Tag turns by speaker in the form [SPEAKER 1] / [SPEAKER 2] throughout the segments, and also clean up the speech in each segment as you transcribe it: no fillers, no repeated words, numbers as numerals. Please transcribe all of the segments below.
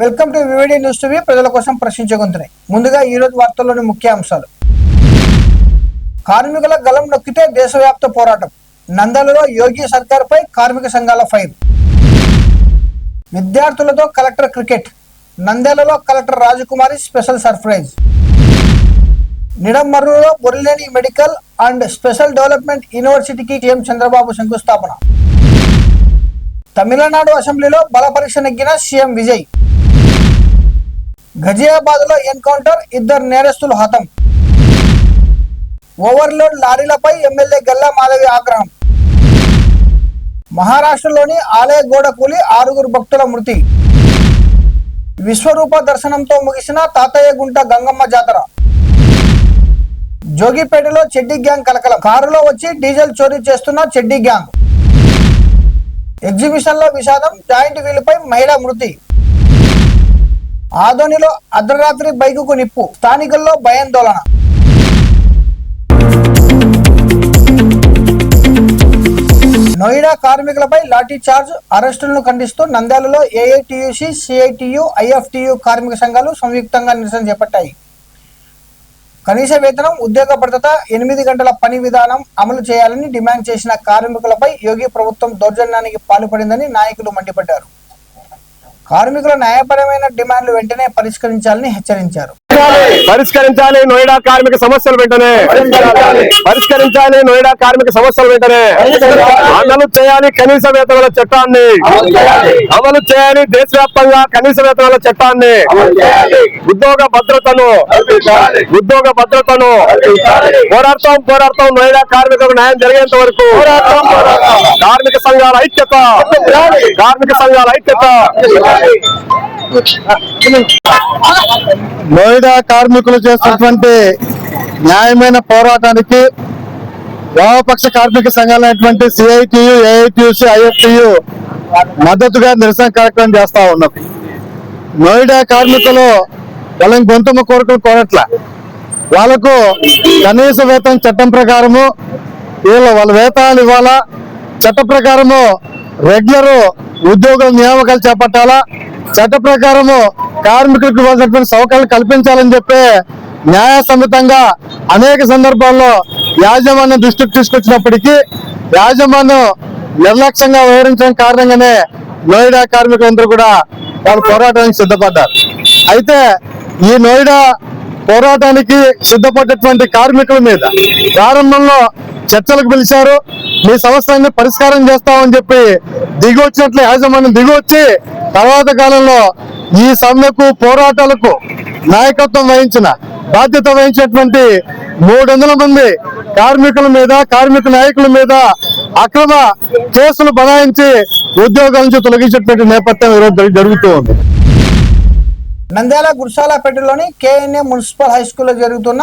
[SPEAKER 1] Welcome to VVD news TV. ప్రజల కోసం ప్రశ్నించే గొంతుని. ముందుగా ఈ రోజు వార్తల్లోని ముఖ్య అంశాలు. కార్మికుల గలం నొక్కితే దేశవ్యాప్త పోరాటం. నంద్యాలలో యోగి సర్కార్పై కార్మిక సంఘాల ఫైర్. విద్యార్థులతో కలెక్టర్ క్రికెట్. నంద్యాలలో కలెక్టర్ రాజకుమారి స్పెషల్ సర్ప్రైజ్. నిడమర్రులో Borileni medical and special development యూనివర్సిటీకి సీఎం చంద్రబాబు శంకుస్థాపన. తమిళనాడు అసెంబ్లీలో బల పరీక్ష నెగ్గిన సీఎం విజయ్. గజియాబాద్ లో ఎన్కౌంటర్, 2 నేరస్తులు హతం. ఓవర్లోడ్ లారీలపై ఎమ్మెల్యే గల్లా మాధవి ఆగ్రహం. మహారాష్ట్రలోని ఆలయ గోడ కూలి 6 భక్తుల మృతి. విశ్వరూప దర్శనంతో ముగిసిన తాతయ్యగుంట గంగమ్మ జాతర. జోగిపేటలో చెడ్డీ గ్యాంగ్ కలకలం. కారులో వచ్చి డీజిల్ చోరీ చేస్తున్న చెడ్డీ గ్యాంగ్. ఎగ్జిబిషన్ లో విషాదం, జాయింట్ వీలుపై మహిళ మృతి. ఆదోనిలో అర్ధరాత్రి బైకుకు నిప్పు, స్థానికుల్లో భయాందోళన. నోయిడా కార్మికులపై లాఠీ చార్జ్, అరెస్టులను ఖండిస్తూ నంద్యాలలో ఏఐటియుసి, సిఐటియు, ఐఎఫ్టియు కార్మిక సంఘాలు సంయుక్తంగా నిరసన చేపట్టాయి. కనీస వేతనం, ఉద్యోగ భద్రత, 8 గంటల పని విధానం అమలు చేయాలని డిమాండ్ చేసిన కార్మికులపై యోగి ప్రభుత్వం దౌర్జన్యానికి పాల్పడిందని నాయకులు మండిపడ్డారు. కార్మికుల న్యాయపరమైన డిమాండ్లు వెంటనే పరిష్కరించాలని హెచ్చరించారు.
[SPEAKER 2] పరిష్కరించాలి నోయిడా కార్మిక సమస్యలు వెంటనే పరిష్కరించాలి. నోయిడా కార్మిక సమస్యలు వెంటనే అమలు చేయాలి. కనీస వేతనాల చట్టాన్ని అమలు చేయాలి. దేశవ్యాప్తంగా కనీస వేతనాల చట్టాన్ని, ఉద్యోగ భద్రతను పోరాడతాం. నోయిడా కార్మికులకు న్యాయం జరిగేంత వరకు కార్మిక సంఘాల ఐక్యత.
[SPEAKER 3] నోయిడా కార్మికులు చేస్తున్నటువంటి న్యాయమైన పోరాటానికి వామపక్ష కార్మిక సంఘాలైనటువంటి సిఐటియు, ఏఐటియుసి, ఐఎఫ్టియు మద్దతుగా నిరసన కార్యక్రమం చేస్తా ఉన్నాం. నోయిడా కార్మికులు వాళ్ళని గొంతుమ్మ కోరికలు కోరట్ల. వాళ్ళకు కనీస వేతనం చట్టం ప్రకారము వాళ్ళ వేతనాలు ఇవ్వాలా, చట్ట ప్రకారము రెగ్యులర్ ఉద్యోగుల నియామకాలు చేపట్టాలా, చట్ట ప్రకారము కార్మికులకు ఇవ్వాల్సినటువంటి సౌకర్యాలు కల్పించాలని చెప్పి న్యాయసమ్మతంగా అనేక సందర్భాల్లో యాజమాన్యం దృష్టికి తీసుకొచ్చినప్పటికీ యాజమాన్యం నిర్లక్ష్యంగా వ్యవహరించడం కారణంగానే నోయిడా కార్మికులందరూ కూడా వాళ్ళు పోరాటానికి సిద్ధపడ్డారు. అయితే ఈ నోయిడా పోరాటానికి సిద్ధపడ్డటువంటి కార్మికుల మీద ప్రారంభంలో చర్చలకు పిలిచారు. మీ సమస్యలన్నీ పరిష్కారం చేస్తామని చెప్పి దిగొచ్చినట్లు యాజమాన్యం దిగొచ్చి తర్వాత కాలంలో ఈ సమ్మెకు పోరాటాలకు నాయకత్వం వహించిన బాధ్యత వహించినటువంటి 300 మంది కార్మికుల మీద, కార్మిక నాయకుల మీద అక్రమ కేసులు బనాయించి ఉద్యోగాల నుంచి తొలగించేటువంటి నేపథ్యం ఈరోజు జరుగుతూ ఉంది.
[SPEAKER 1] నంద్యాల గుర్సాలపేటలోని కేఎన్ఏ మున్సిపల్ హై స్కూల్లో జరుగుతున్న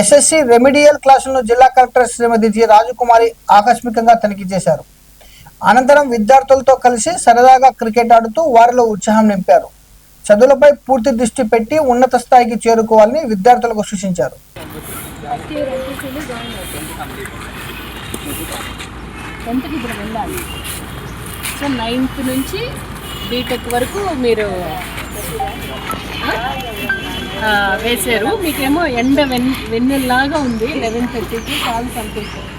[SPEAKER 1] ఎస్ఎస్సి రెమిడియల్ క్లాసులను జిల్లా కలెక్టర్ శ్రీమతి జి రాజకుమారి ఆకస్మికంగా తనిఖీ చేశారు. అనంతరం విద్యార్థులతో కలిసి సరదాగా క్రికెట్ ఆడుతూ వారిలో ఉత్సాహం నింపారు. చదువులపై పూర్తి దృష్టి పెట్టి ఉన్నత స్థాయికి చేరుకోవాలని విద్యార్థులకు సూచించారు.
[SPEAKER 4] సో 9th నుంచి బీటెక్ వరకు మీరు వేశారు. మీకేమో ఎండ వెన్నెల్లాగా ఉంది. 11:30కి కాల్ పంపిస్తారు.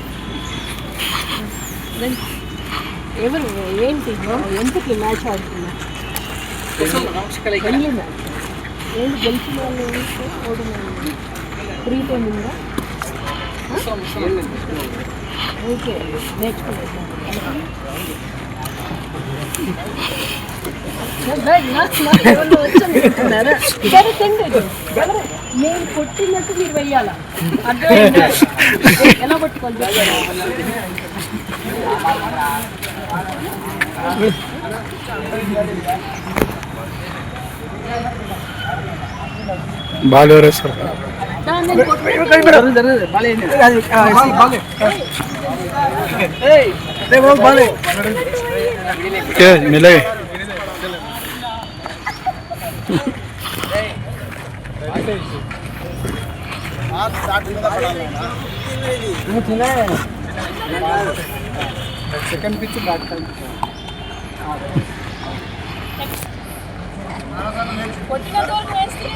[SPEAKER 4] ఎవరు ఏంటి ఎందుకు మ్యాచ్ ఆడుతున్నారు? ఏంటి గెలిచిన వాళ్ళు ఓడిన వాళ్ళు ఫ్రీ టైం ఉందా? ఓకే, నేర్చుకోలేదు. సరే తిండి నేను కొట్టినట్టు మీరు వెయ్యాలా? అర్థమైంది? ఎలా పట్టుకోవాలి?
[SPEAKER 3] బాగా సార్ మిలే
[SPEAKER 1] सेकंड पिच बैट
[SPEAKER 4] కొట్టిన డోర్ వేస్తే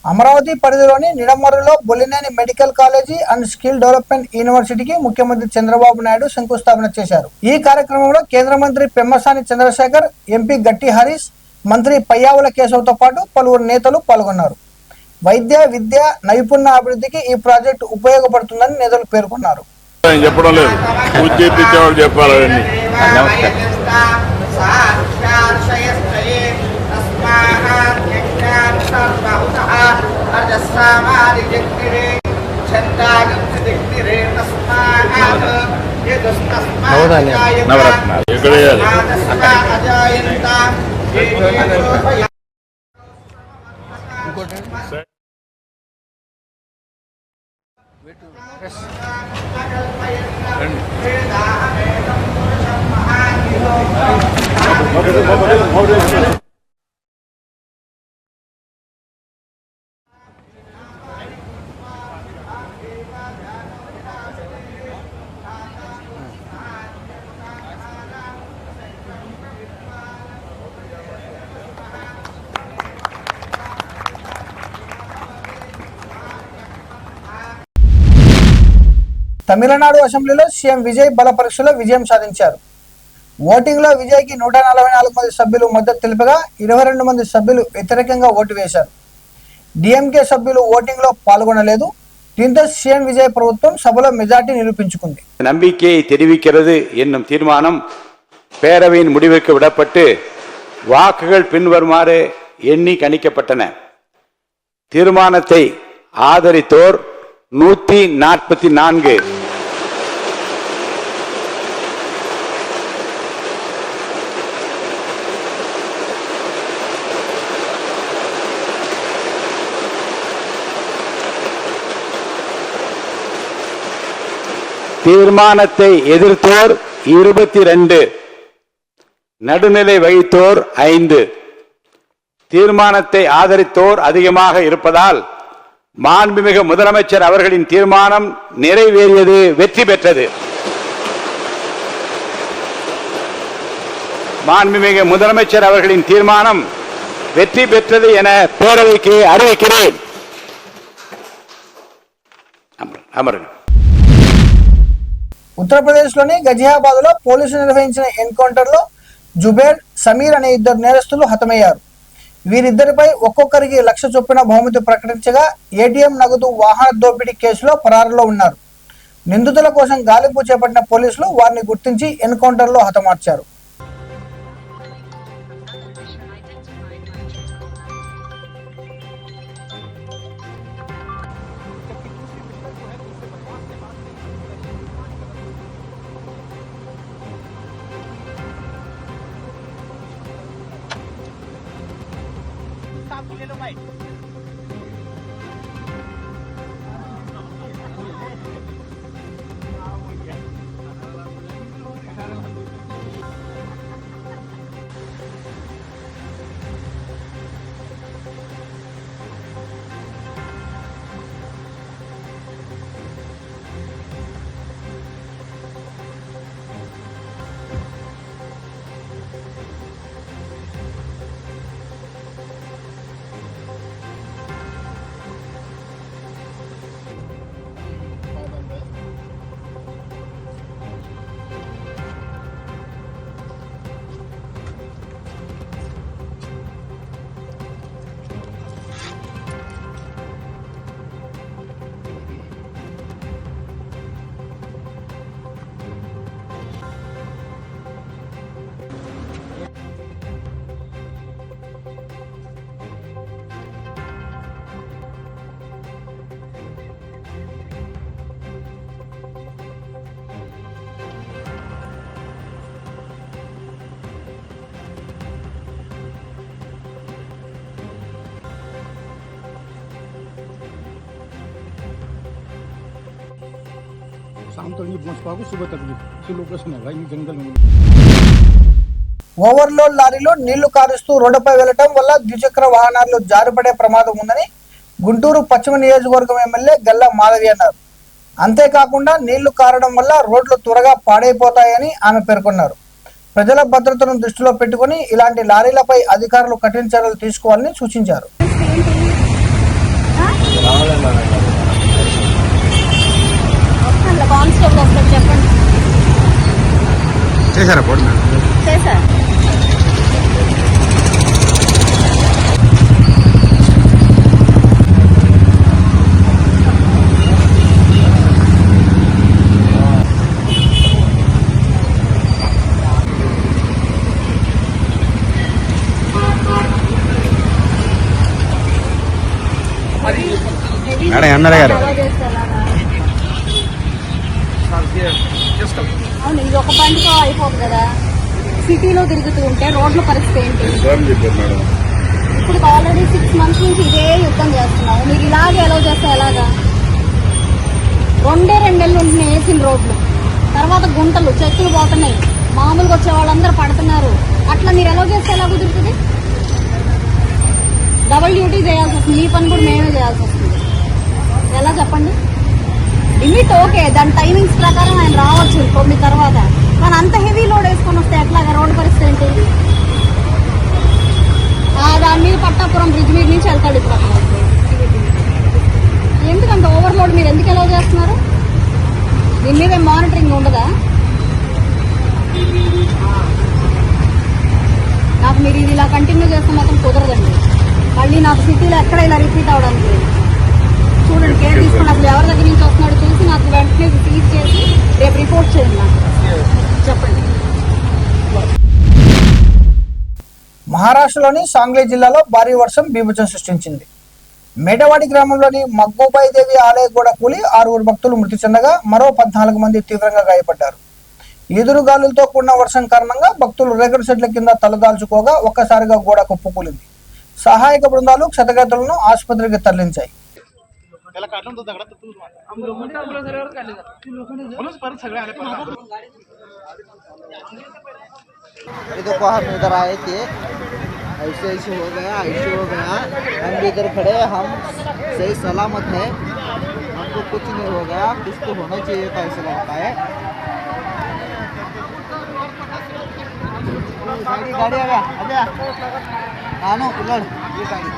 [SPEAKER 1] అమరావతి పరిధిలోని నిడమర్రులో Bollineni medical college and skill development యూనివర్సిటీకి ముఖ్యమంత్రి చంద్రబాబు నాయుడు శంకుస్థాపన చేశారు. ఈ కార్యక్రమంలో కేంద్ర మంత్రి పెమ్మసాని చంద్రశేఖర్, ఎంపీ గట్టి హరీష్, మంత్రి పయ్యావుల కేశవ్తో పాటు పలువురు నేతలు పాల్గొన్నారు. వైద్య, విద్య, నైపుణ్య అభివృద్ధికి ఈ ప్రాజెక్టు ఉపయోగపడుతుందని నేతలు పేర్కొన్నారు.
[SPEAKER 2] చెప్పడం లేదు, చెప్పాలని నవరత్నాలు ఎక్కడ
[SPEAKER 1] తమిళనాడు అసెంబ్లీలో సీఎం విజయ్ బల పరీక్షలో విజయం సాధించారు. ఓటింగ్లో విజయ్కి 144 మంది సభ్యులు మద్దతు తెలుపగా 22 మంది సభ్యులు వ్యతిరేకంగా ఓటు వేశారు. డిఎంకే సభ్యులు ఓటింగ్లో పాల్గొనలేదు. దీంతో సీఎం విజయ్ ప్రభుత్వం సభలో మెజార్టీ నిరూపించుకుంది.
[SPEAKER 5] நம்பிக்கையை தெரிவிக்கிறது என்னும் தீர்மானம் பேரவையின் முடிவிற்கு விடப்பட்டு வாக்குகள் பின்வருமாறு எண்ணி கணிக்கப்பட்டன. தீர்மானத்தை ஆதரித்தோர் 144, தீர்மானத்தை எதிர்த்தோர் 22, நடுநிலை வகித்தோர் 5. தீர்மானத்தை ஆதரித்தோர் அதிகமாக இருப்பதால் மாண்புமிகு முதலமைச்சர் அவர்களின் தீர்மானம் நிறைவேறியது, வெற்றி பெற்றது. மாண்புமிகு முதலமைச்சர் அவர்களின் தீர்மானம் வெற்றி பெற்றது என பேரவைக்கு அறிவிக்கிறேன். அமருங்கள்.
[SPEAKER 1] ఉత్తరప్రదేశ్లోని గజియాబాద్లో పోలీసులు నిర్వహించిన ఎన్కౌంటర్లో జుబేర్, సమీర్ అనే 2 నేరస్తులు హతమయ్యారు. వీరిద్దరిపై ఒక్కొక్కరికి 1,00,000 చొప్పున బహుమతి ప్రకటించగా ఏటీఎం, నగదు, వాహన దోపిడీ కేసులో పరారులో ఉన్నారు. నిందితుల కోసం గాలింపు చేపట్టిన పోలీసులు వారిని గుర్తించి ఎన్కౌంటర్లో హతమార్చారు.
[SPEAKER 6] शाम तक नहीं पहुंच पाओगे, सुबह तक भी ये लोकेशन है भाई, जंगल में।
[SPEAKER 1] ఓవర్లోడ్ లారీలో నీళ్లు కారుస్తూ రోడ్డుపై వెళ్లడం వల్ల ద్విచక్ర వాహనాలు జారిపడే ప్రమాదం ఉందని గుంటూరు పశ్చిమ నియోజకవర్గం ఎమ్మెల్యే గల్లా మాధవి అన్నారు. అంతేకాకుండా నీళ్లు కారడం వల్ల రోడ్లు త్వరగా పాడైపోతాయని ఆమె పేర్కొన్నారు. ప్రజల భద్రతను దృష్టిలో పెట్టుకుని ఇలాంటి లారీలపై అధికారులు కఠిన చర్యలు తీసుకోవాలని సూచించారు.
[SPEAKER 2] మేడం ఎమ్మెల్యే గారు
[SPEAKER 7] అవును, ఇది ఒక బండితో అయిపోదు కదా. సిటీలో తిరుగుతూ ఉంటే రోడ్ల పరిస్థితి ఏంటి? ఇప్పుడు ఆల్రెడీ 6 months నుంచి ఇదే యుద్ధం చేస్తున్నావు. మీరు ఇలాగే ఎలా చేస్తే ఎలాగా? 2 నెలలు ఉంటున్నాయి వేసిన రోడ్లు, తర్వాత గుంటలు చెట్లు పోతున్నాయి, మామూలుగా వచ్చే వాళ్ళందరూ పడుతున్నారు. అట్లా మీరు ఎలా చేస్తే ఎలా కుదురుతుంది? డబుల్ డ్యూటీ చేయాల్సి వస్తుంది. ఈ పని కూడా మేమే చేయాల్సి వస్తుంది. ఎలా చెప్పండి? లిమిట్ ఓకే, దాని టైమింగ్స్ ప్రకారం ఆయన రావచ్చు 9 తర్వాత. కానీ అంత హెవీ లోడ్ వేసుకొని వస్తే ఎట్లాగా? రోడ్డు పరిస్థితి ఏంటి? దాని మీద పట్టాపురం బ్రిడ్జ్ మీద నుంచి వెళ్తాడు ఇప్పుడు అక్కడ. ఎందుకంత ఓవర్లోడ్ మీరు ఎందుకు ఎలా చేస్తున్నారు? దీని మీద మానిటరింగ్ ఉండదా? నాకు మీరు ఇది ఇలా కంటిన్యూ చేస్తే మాత్రం కుదరదండి. మళ్ళీ నాకు సిటీలో ఎక్కడ ఇలా రిపీట్ అవడానికి చూడండి. కేర్ తీసుకుని అసలు ఎవరి దగ్గర నుంచి వస్తున్నాడు చూసి నాకు వెంటనే సీజ్ చేసి రేపు రిపోర్ట్ చేయండి. నాకు చెప్పండి.
[SPEAKER 1] మహారాష్ట్రలోని సాంగ్లీ జిల్లాలో భారీ వర్షం బీభత్సం సృష్టించింది. మేడవాడి గ్రామంలోని మగ్గుబాయి దేవి ఆలయ గోడ కూలి 6 భక్తులు మృతి చెందగా మరో 14 మంది తీవ్రంగా గాయపడ్డారు. ఎదురుగాలులతో కూడిన వర్షం కారణంగా భక్తులు రేకుల షెడ్ల కింద తలదాల్చుకోగా ఒక్కసారిగా గోడ కుప్పకూలింది. సహాయక బృందాలు క్షతగాత్రులను ఆసుపత్రికి తరలించాయి.
[SPEAKER 8] देखो हम इधर आए थे, ऐसे हो गया, हम भी इधर खड़े, हम सही सलामत है, हमको कुछ नहीं हो गया. कुछ तो होना चाहिए था, ऐसा लगता है. गाड़ी आ गया आनो उलट ये गाड़ी.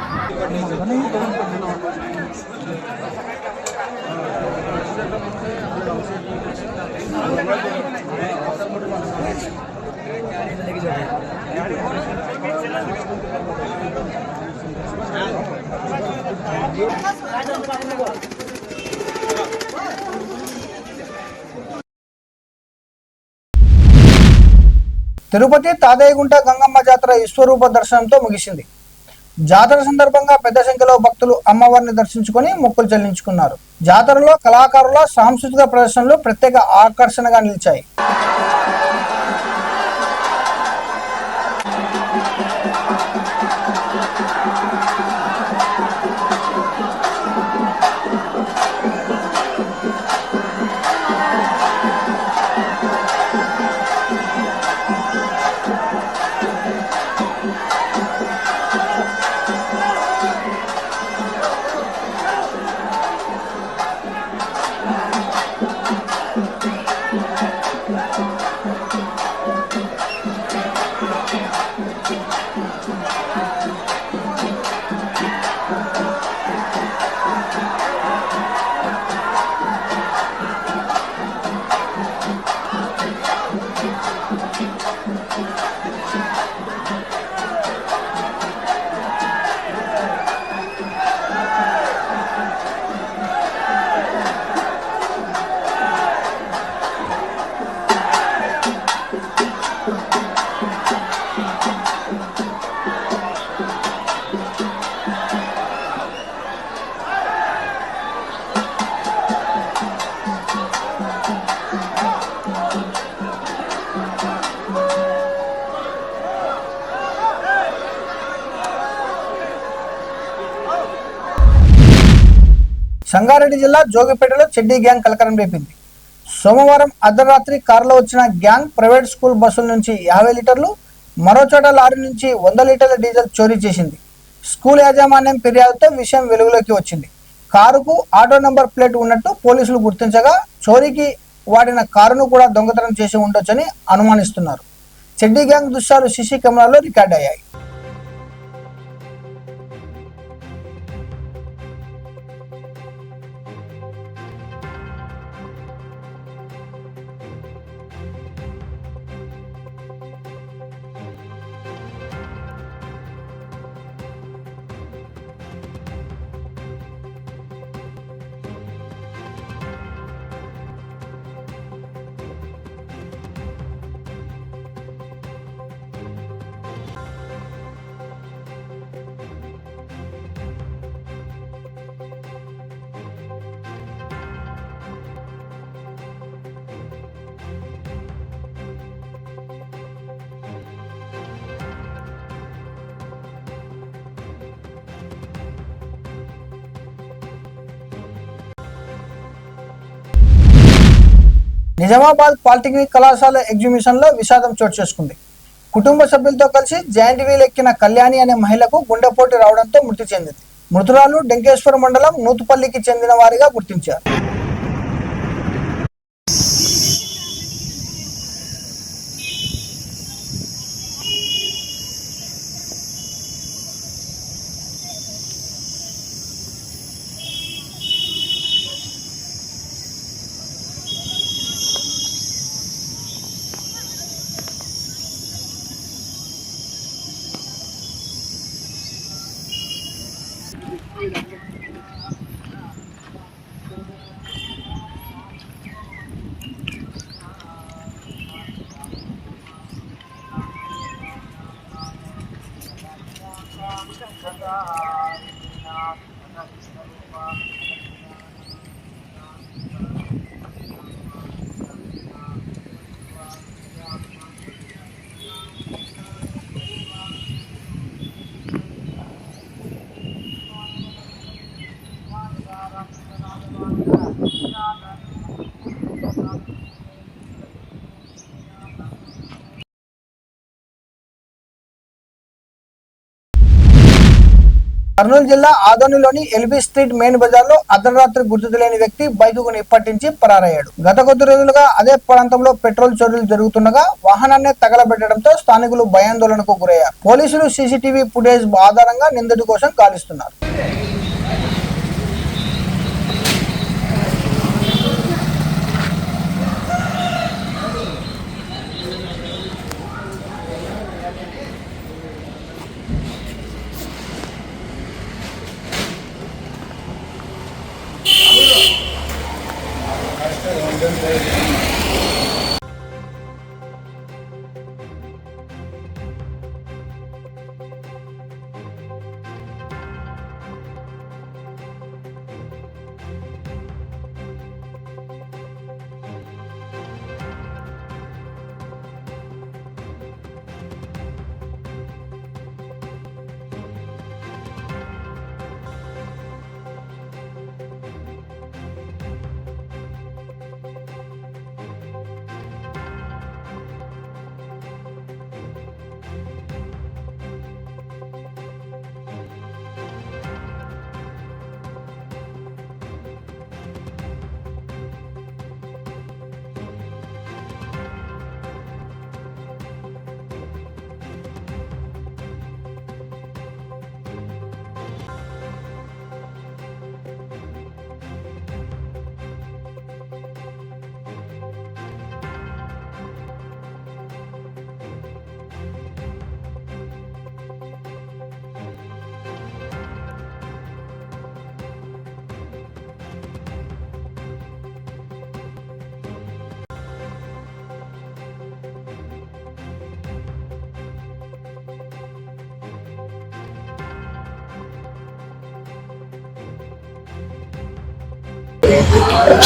[SPEAKER 1] తిరుపతి తాదేగుంట గంగమ్మ జాతర విశ్వరూప దర్శనంతో ముగిసింది. జాతర సందర్భంగా పెద్ద సంఖ్యలో భక్తులు అమ్మవారిని దర్శించుకుని మొక్కులు చెల్లించుకున్నారు. జాతరలో కళాకారుల సాంస్కృతిక ప్రదర్శనలు ప్రత్యేక ఆకర్షణగా నిలిచాయి. సంగారెడ్డి జిల్లా జోగిపేటలో చెడ్డీ గ్యాంగ్ కలకరం రేపింది. సోమవారం అర్ధరాత్రి కారులో వచ్చిన గ్యాంగ్ ప్రైవేట్ స్కూల్ బస్సుల నుంచి 50 లీటర్లు, మరో చోట లారీ నుంచి 100 లీటర్ల డీజిల్ చోరీ చేసింది. స్కూల్ యాజమాన్యం ఫిర్యాదుతో విషయం వెలుగులోకి వచ్చింది. కారుకు ఆటో నంబర్ ప్లేట్ ఉన్నట్టు పోలీసులు గుర్తించగా చోరీకి వాడిన కారును కూడా దొంగతనం చేసి ఉండొచ్చని అనుమానిస్తున్నారు. చెడ్డీ గ్యాంగ్ దృశ్యాలు సీసీ కెమెరాలో రికార్డ్ అయ్యాయి. నిజామాబాద్ పాలిటెక్నిక్ కళాశాల ఎగ్జిబిషన్ లో విషాదం చోటు చేసుకుంది. కుటుంబ సభ్యులతో కలిసి జాయింట్ వీల్ ఎక్కిన కళ్యాణి అనే మహిళకు గుండెపోటు రావడంతో మృతి చెందింది. మృతురాలు డెంకేశ్వర మండలం నూతుపల్లికి చెందిన వారిగా గుర్తించారు. కర్నూలు జిల్లా ఆదోనిలోని ఎల్బీ స్ట్రీట్ మెయిన్ బజార్ లో అర్ధరాత్రి గుర్తు తెలియని వ్యక్తి బైకును నిప్పట్టించి పరారయ్యాడు. గత కొద్ది రోజులుగా అదే ప్రాంతంలో పెట్రోల్ చోరీలు జరుగుతుండగా వాహనాన్ని తగలబెట్టడంతో స్థానికులు భయాందోళనకు గురయ్యారు. పోలీసులు సీసీటీవీ ఫుటేజ్ ఆధారంగా నిందితుడి కోసం గాలిస్తున్నారు.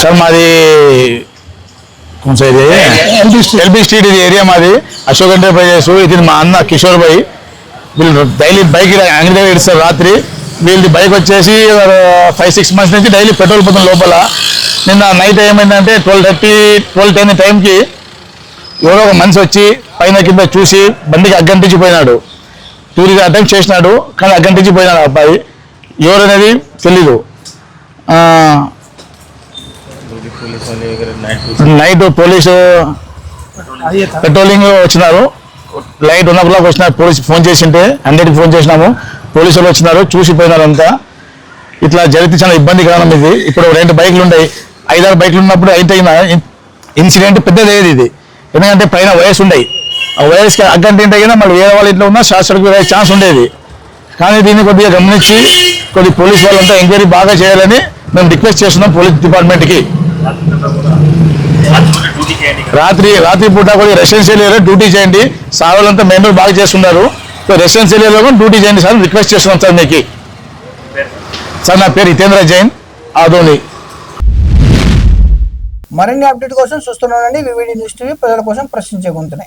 [SPEAKER 9] सर मादी कौन सा एरिया है? एलबी स्ट्रीट एरिया मादी अशोक एंटरप्राइजेस ఇది మా అన్న కిషోర్ భాయ్ వీళ్ళు డైలీ బైక్ అంగడి దగ్గర ఇస్తారు రాత్రి వీళ్ళది బైక్ వచ్చేసి 5-6 మంత్స్ నుంచి డైలీ పెట్రోల్ పోతుంది లోపల నిన్న నైట్ ఏమైందంటే 12:10 టైంకి ఎవరో ఒక మనిషి వచ్చి పైన కింద చూసి బండికి అగ్గంటించిపోయినాడు. టూరిగా అటెంప్ట్ చేసినాడు కానీ అగ్గంటించిపోయినాడు ఆ అబ్బాయి. ఎవరనేది తెలీదు. నైట్ పోలీసు పెట్రోలింగ్ వచ్చినారు. లైట్ ఉన్నప్పుడు వచ్చినారు. పోలీసు ఫోన్ చేసింటే 100కి ఫోన్ చేసినాము. పోలీసులు వచ్చినారు, చూసిపోయినారు అంతా. ఇట్లా జరిగితే చాలా ఇబ్బందికరం ఇది. ఇప్పుడు 2 బైకులు ఉన్నాయి, 5-6 బైకులు ఉన్నప్పుడు అయితే ఇన్సిడెంట్ పెద్దది ఏది ఇది. ఎందుకంటే పైన వైర్స్ ఉన్నాయి. ఆ వైర్స్కి అగ్గంటింటే కదా మళ్ళీ వేరే వాళ్ళ ఇంట్లో ఉన్నా షార్ట్ సర్క్యూట్ అయ్యే ఛాన్స్ ఉండేది. కానీ దీన్ని కొద్దిగా గమనించి పోలీస్ వాళ్ళంతా ఎంక్వైరీ బాగా చేయాలని మేము రిక్వెస్ట్ చేస్తున్నాం పోలీస్ డిపార్ట్మెంట్కి. రాత్రి పూట కూడా రెసిడెన్షియల్ ఏరియా డ్యూటీ చేయండి. సార్ వాళ్ళంతా మెంబర్ బాగా చేస్తున్నారు. సో రెసిడెన్షియల్ ఏరియాలో డ్యూటీ చేయండి సార్, రిక్వెస్ట్ చేస్తున్నాం సార్ మీకు. సార్ నా పేరు హితేంద్ర జైన్, ఆదోని.
[SPEAKER 1] మరిన్ని అప్డేట్ కోసం చూస్తున్నానండి వివిడి న్యూస్ టీవీ, ప్రజల కోసం ప్రశ్నించే గొంతునే.